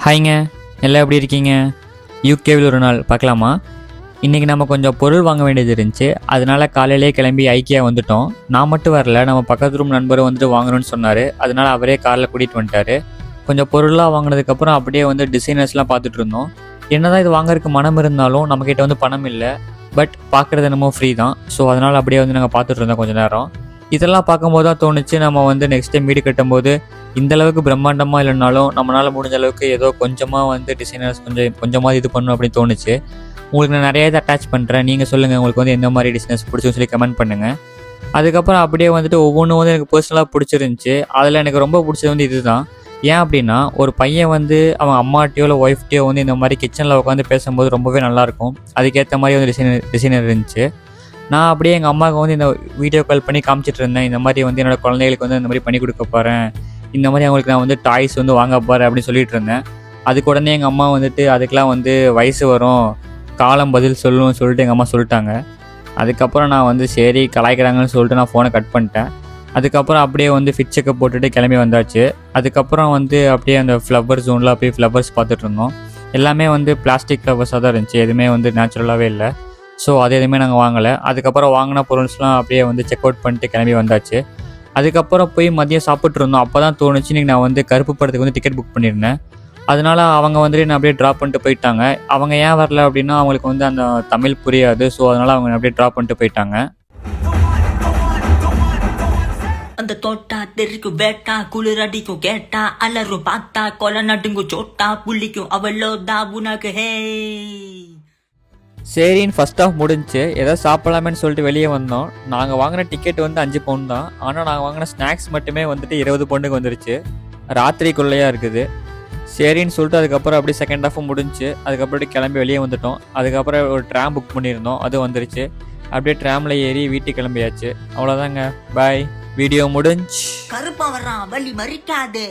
ஹாய்ங்க, எல்லாம் எப்படி இருக்கீங்க? யூகேவில் ஒரு நாள் பார்க்கலாமா? இன்றைக்கி நம்ம கொஞ்சம் பொருள் வாங்க வேண்டியது இருந்துச்சு. அதனால காலையிலே கிளம்பி ஐக்கியா வந்துட்டோம். நான் மட்டும் வரல, நம்ம பக்கத்து ரூம் நண்பரும் வந்துட்டு வாங்கணும்னு சொன்னார். அதனால அவரே காரில் கூட்டிகிட்டு வந்துட்டார். கொஞ்சம் பொருளாக வாங்கினதுக்கப்புறம் அப்படியே வந்து டிசைனர்ஸ்லாம் பார்த்துட்டு இருந்தோம். என்னதான் இது வாங்குறதுக்கு மனம் இருந்தாலும் நம்மக்கிட்ட வந்து பணம் இல்லை. பட் பார்க்குறது என்னமோ ஃப்ரீ தான். ஸோ அதனால் அப்படியே வந்து நாங்கள் பார்த்துட்டு இருந்தோம் கொஞ்சம் நேரம். இதெல்லாம் பார்க்கும்போது தான் தோணுச்சு, நம்ம வந்து நெக்ஸ்ட் டைம் வீடு கட்டும்போது இந்தளவுக்கு பிரம்மாண்டமாக இல்லைனாலும் நம்மளால் முடிஞ்ச அளவுக்கு ஏதோ கொஞ்சமாக வந்து டிசைனர்ஸ் கொஞ்சமாக இது பண்ணணும் அப்படின்னு தோணுச்சு. உங்களுக்கு நான் நிறைய இது அட்டாச் பண்ணுறேன். நீங்கள் சொல்லுங்கள், உங்களுக்கு வந்து எந்த மாதிரி டிசைனர்ஸ் பிடிச்சுன்னு சொல்லி கமெண்ட் பண்ணுங்கள். அதுக்கப்புறம் அப்படியே வந்துட்டு ஒவ்வொன்றும் வந்து எனக்கு பர்சனலாக பிடிச்சிருந்துச்சி. அதில் எனக்கு ரொம்ப பிடிச்சது வந்து இது தான். ஏன் அப்படின்னா, ஒரு பையன் வந்து அவன் அம்மாட்டையோ இல்லை ஒய்ஃப்டையோ வந்து இந்த மாதிரி கிச்சனில் உட்காந்து பேசும்போது ரொம்பவே நல்லாயிருக்கும். அதுக்கேற்ற மாதிரி வந்து டிசைனர் இருந்துச்சு. நான் அப்படியே எங்கள் அம்மாவுக்கு வந்து இந்த வீடியோ கால் பண்ணி காமிச்சிட்டு இருந்தேன். இந்த மாதிரி வந்து என்னோடய குழந்தைகளுக்கு வந்து இந்த மாதிரி பண்ணி கொடுக்க போகிறேன், இந்த மாதிரி அவங்களுக்கு நான் வந்து டாய்ஸ் வந்து வாங்க போகிறேன் அப்படின்னு சொல்லிட்டு இருந்தேன். அதுக்கு உடனே எங்கள் அம்மா வந்துட்டு அதுக்கெலாம் வந்து வயசு வரும், காலம் பதில் சொல்லணும்னு சொல்லிட்டு எங்கள் அம்மா சொல்லிட்டாங்க. அதுக்கப்புறம் நான் வந்து சரி கலாய்க்கிறாங்கன்னு சொல்லிட்டு நான் ஃபோனை கட் பண்ணிட்டேன். அதுக்கப்புறம் அப்படியே வந்து ஃபிட் செக்கப் போட்டுட்டு கிளம்பி வந்தாச்சு. அதுக்கப்புறம் வந்து அப்படியே அந்த ஃப்ளவர் ஜோனில் அப்படியே ஃப்ளவர்ஸ் பார்த்துட்டு இருந்தோம். எல்லாமே வந்து பிளாஸ்டிக் ஃப்ளவர்ஸாக தான் இருந்துச்சு, எதுவுமே வந்து நேச்சுரலாகவே இல்லை. ஸோ அது எதுவுமே நாங்கள் வாங்கலை. அதுக்கப்புறம் வாங்கின பொருள்ஸ்லாம் அப்படியே வந்து செக் அவுட் பண்ணிட்டு கிளம்பி வந்தாச்சு. அதுக்கப்புறம் போய் மதியம் சாப்பிட்டு இருந்தோம். அப்போ தான் தோணுச்சு, இன்றைக்கி நான் வந்து கருப்பு படத்துக்கு வந்து டிக்கெட் புக் பண்ணியிருந்தேன். அதனால் அவங்க வந்துட்டு நான் அப்படியே ட்ராப் பண்ணிட்டு போயிட்டாங்க. அவங்க ஏன் வரல அப்படின்னா, அவங்களுக்கு வந்து அந்த தமிழ் புரியாது. ஸோ அதனால் அவங்க அப்படியே ட்ராப் பண்ணிட்டு போயிட்டாங்க. அந்த தோட்டா தெருக்கு வேட்டா குளிர் அடிக்கும் கேட்டா அலரும் பார்த்தா கொலை நடுங்கும் சோட்டா புள்ளிக்கும் அவளோதா உனக்கு ஹே. சரின்னு ஃபஸ்ட் ஆஃப் முடிஞ்சு ஏதாவது சாப்பிடலாமேன்னு சொல்லிட்டு வெளியே வந்தோம். நாங்கள் வாங்கின டிக்கெட் வந்து 5 பவுண்ட் தான். ஆனால் நாங்கள் வாங்கின ஸ்நாக்ஸ் மட்டுமே வந்துட்டு 20 பவுண்டுக்கு வந்துருச்சு. ராத்திரிக்குள்ளேயாக இருக்குது. சரின்னு சொல்லிட்டு அதுக்கப்புறம் அப்படியே செகண்ட் ஹாஃபும் முடிஞ்சு அதுக்கப்புறம் கிளம்பி வெளியே வந்துட்டோம். அதுக்கப்புறம் ஒரு ட்ராம் புக் பண்ணியிருந்தோம், அது வந்துருச்சு. அப்படியே ட்ராமில் ஏறி வீட்டுக்கு கிளம்பியாச்சு. அவ்வளோதாங்க, பாய். வீடியோ முடிஞ்சு. கருப்பா வர்றான், வலி மறிக்காது.